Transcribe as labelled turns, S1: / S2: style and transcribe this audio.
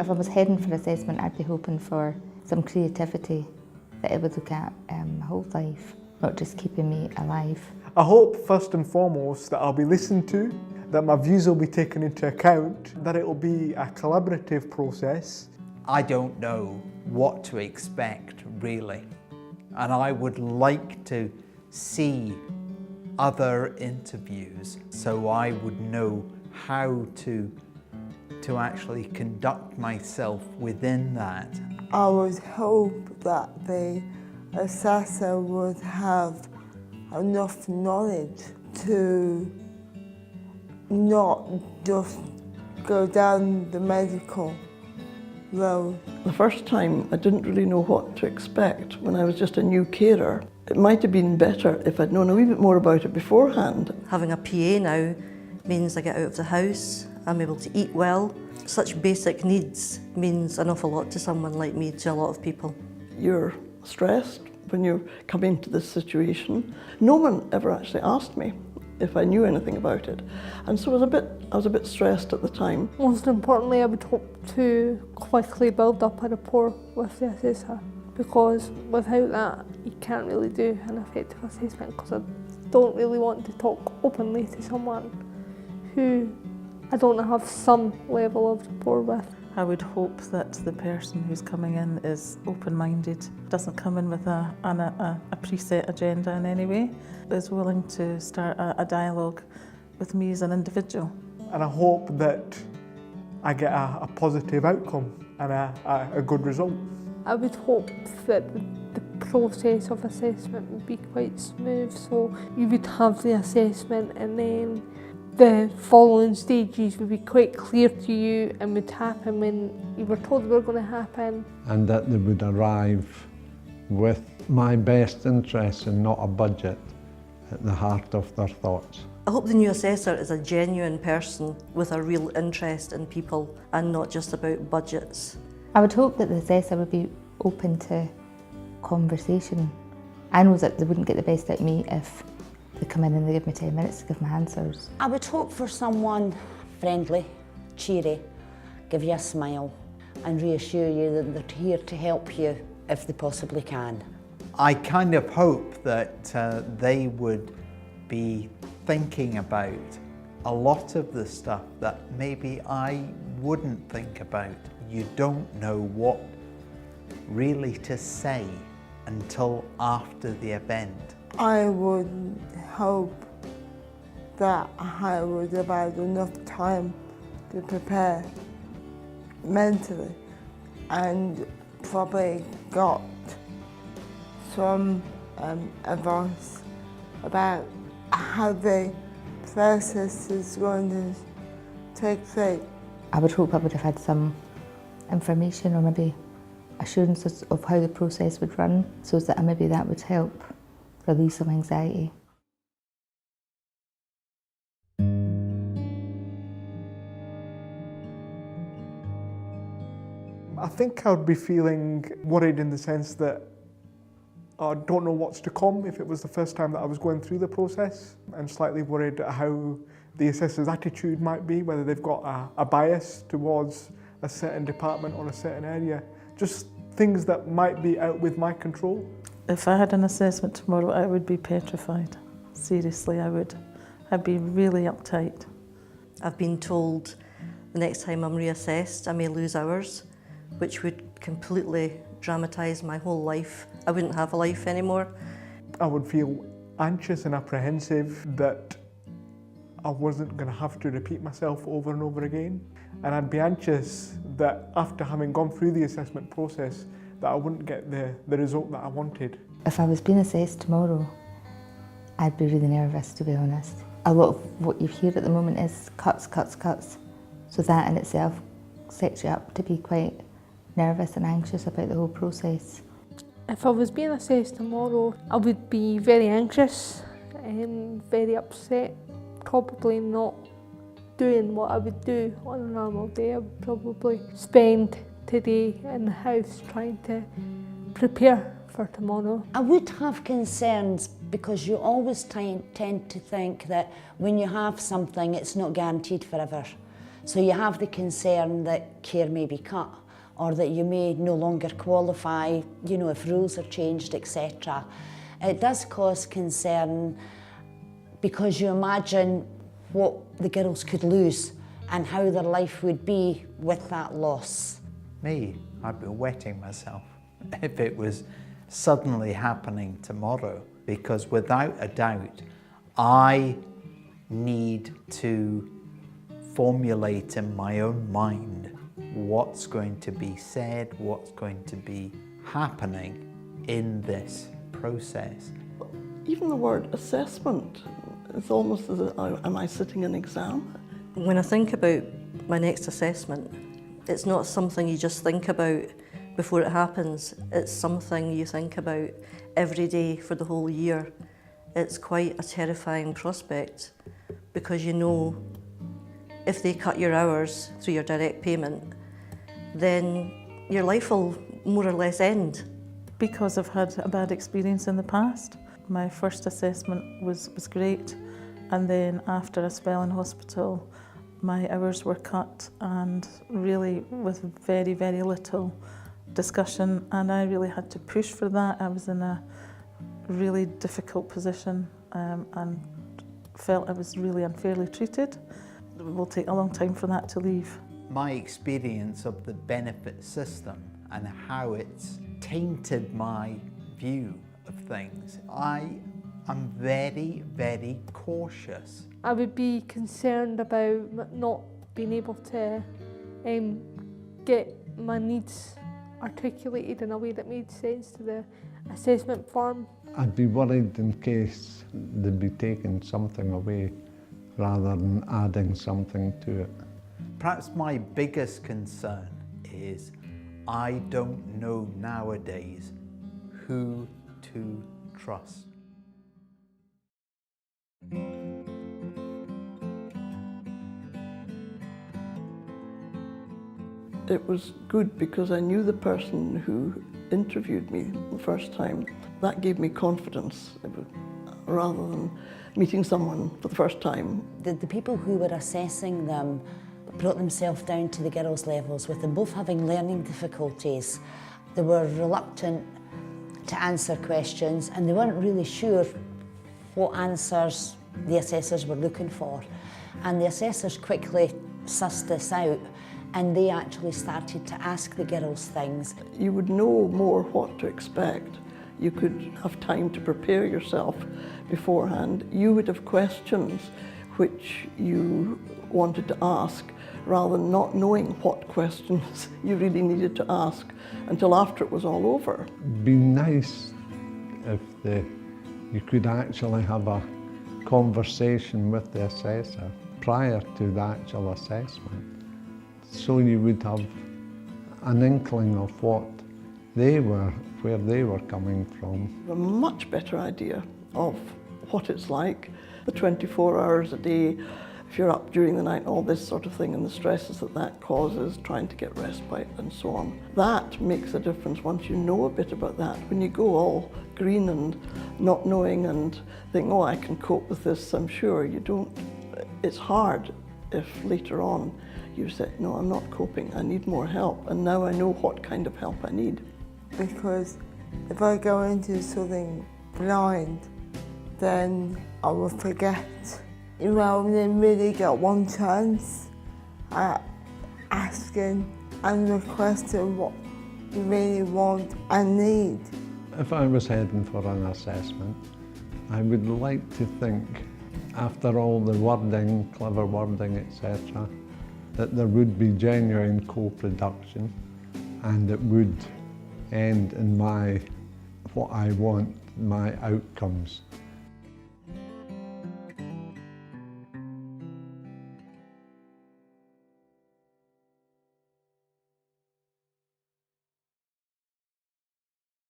S1: If I was heading for assessment, I'd be hoping for some creativity, that it would look at my whole life, not just keeping me alive.
S2: I hope first and foremost that I'll be listened to, that my views will be taken into account, that it will be a collaborative process.
S3: I don't know what to expect really, and I would like to see other interviews so I would know how to actually conduct myself within that.
S4: I would hope that the assessor would have enough knowledge to not just go down the medical road.
S5: The first time I didn't really know what to expect when I was just a new carer. It might have been better if I'd known a wee bit more about it beforehand.
S6: Having a PA now means I get out of the house, I'm able to eat well. Such basic needs means an awful lot to someone like me, to a lot of people.
S5: You're stressed when you come into this situation. No one ever actually asked me if I knew anything about it. And so I was a bit stressed at the time.
S7: Most importantly, I would hope to quickly build up a rapport with the assessor, because without that, you can't really do an effective assessment, because I don't really want to talk openly to someone who I don't have some level of rapport with.
S8: I would hope that the person who's coming in is open-minded, doesn't come in with a preset agenda in any way, is willing to start a dialogue with me as an individual.
S2: And I hope that I get a positive outcome and a good result.
S7: I would hope that the process of assessment would be quite smooth, so you would have the assessment and then the following stages would be quite clear to you and would happen when you were told they were going to happen.
S9: And that they would arrive with my best interests and not a budget at the heart of their thoughts.
S6: I hope the new assessor is a genuine person with a real interest in people and not just about budgets.
S1: I would hope that the assessor would be open to conversation. I know that they wouldn't get the best out of me if they come in and they give me 10 minutes to give my answers.
S10: I would hope for someone friendly, cheery, give you a smile and reassure you that they're here to help you if they possibly can.
S3: I kind of hope that they would be thinking about a lot of the stuff that maybe I wouldn't think about. You don't know what really to say until after the event.
S4: I would hope that I would have had enough time to prepare mentally and probably got some advice about how the process is going to take place.
S1: I would hope I would have had some information or maybe assurances of how the process would run, so that maybe that would help relieve some anxiety.
S2: I think I would be feeling worried in the sense that I don't know what's to come if it was the first time that I was going through the process, and slightly worried at how the assessor's attitude might be, whether they've got a bias towards a certain department or a certain area. Just things that might be out with my control.
S8: If I had an assessment tomorrow, I would be petrified. Seriously, I would. I'd be really uptight.
S6: I've been told the next time I'm reassessed, I may lose hours, which would completely dramatise my whole life. I wouldn't have a life anymore.
S2: I would feel anxious and apprehensive that I wasn't going to have to repeat myself over and over again. And I'd be anxious that after having gone through the assessment process, that I wouldn't get the result that I wanted.
S1: If I was being assessed tomorrow, I'd be really nervous, to be honest. A lot of what you hear at the moment is cuts, cuts, cuts. So that in itself sets you up to be quite nervous and anxious about the whole process.
S7: If I was being assessed tomorrow, I would be very anxious and very upset, probably not doing what I would do on a normal day. I would probably spend today in the house trying to prepare for tomorrow.
S10: I would have concerns because you always tend to think that when you have something, it's not guaranteed forever. So you have the concern that care may be cut, or that you may no longer qualify, you know, if rules are changed, etc. It does cause concern because you imagine what the girls could lose and how their life would be with that loss.
S3: Me, I'd be wetting myself if it was suddenly happening tomorrow, because without a doubt, I need to formulate in my own mind what's going to be said, what's going to be happening in this process.
S5: Even the word assessment, it's almost as if, am I sitting an exam?
S6: When I think about my next assessment, it's not something you just think about before it happens. It's something you think about every day for the whole year. It's quite a terrifying prospect because you know if they cut your hours through your direct payment, then your life will more or less end.
S8: Because I've had a bad experience in the past. My first assessment was great, and then after a spell in hospital, my hours were cut, and really with very, very little discussion, and I really had to push for that. I was in a really difficult position and felt I was really unfairly treated. It will take a long time for that to leave.
S3: My experience of the benefit system and how it's tainted my view of things, I am very, very cautious.
S7: I would be concerned about not being able to get my needs articulated in a way that made sense to the assessment form.
S9: I'd be worried in case they'd be taking something away rather than adding something to it.
S3: Perhaps my biggest concern is I don't know nowadays who to trust.
S5: It was good because I knew the person who interviewed me the first time. That gave me confidence rather than meeting someone for the first time.
S10: The people who were assessing them brought themselves down to the girls' levels, with them both having learning difficulties. They were reluctant to answer questions and they weren't really sure what answers the assessors were looking for. And the assessors quickly sussed this out and they actually started to ask the girls things.
S5: You would know more what to expect. You could have time to prepare yourself beforehand. You would have questions which you wanted to ask rather than not knowing what questions you really needed to ask until after it was all over.
S9: It'd be nice if you could actually have a conversation with the assessor prior to the actual assessment, so you would have an inkling of what they were, where they were coming from.
S5: A much better idea of what it's like, the 24 hours a day, if you're up during the night, all this sort of thing, and the stresses that causes, trying to get respite and so on. That makes a difference once you know a bit about that. When you go all green and not knowing and think, oh, I can cope with this, I'm sure you don't. It's hard if later on you say, no, I'm not coping, I need more help, and now I know what kind of help I need.
S4: Because if I go into something blind, then I will forget. You only really get one chance at asking and requesting what you really want and need.
S9: If I was heading for an assessment, I would like to think, after all the wording, clever wording, etc., that there would be genuine co-production and it would end in what I want, my outcomes.